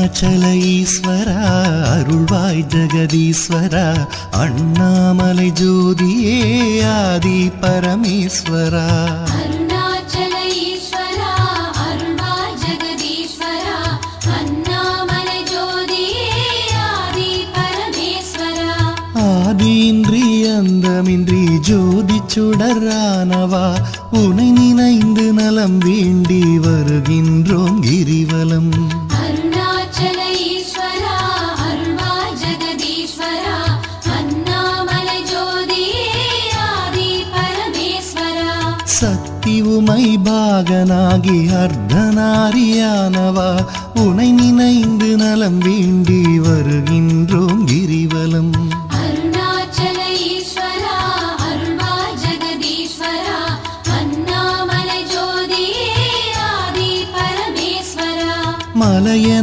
அருணாச்சல ஈஸ்வரா அருள்வாய் ஜெகதீஸ்வரா அண்ணாமலை ஜோதியே ஆதி பரமேஸ்வரா அருணாச்சல ஈஸ்வரா அருள்வாய் ஜெகதீஸ்வரா அண்ணாமலை ஜோதியே ஆதி பரமேஸ்வரா ஆதியின்றி அந்தமின்றி ஜோதி சுடரானவா உனை நினைந்து நலம் வேண்டி வருகின்றோம் கிரிவலம் அருணாச்சல ஈஸ்வரா அருள்வாய் ஜெகதீஸ்வரா அண்ணாமலை ஜோதியே ஆதி பரமேஸ்வரா சக்தி உமை பாகனாகி அர்த்தநாரியானவா உனை நினைந்து நலம் வேண்டி வருகின்றோம்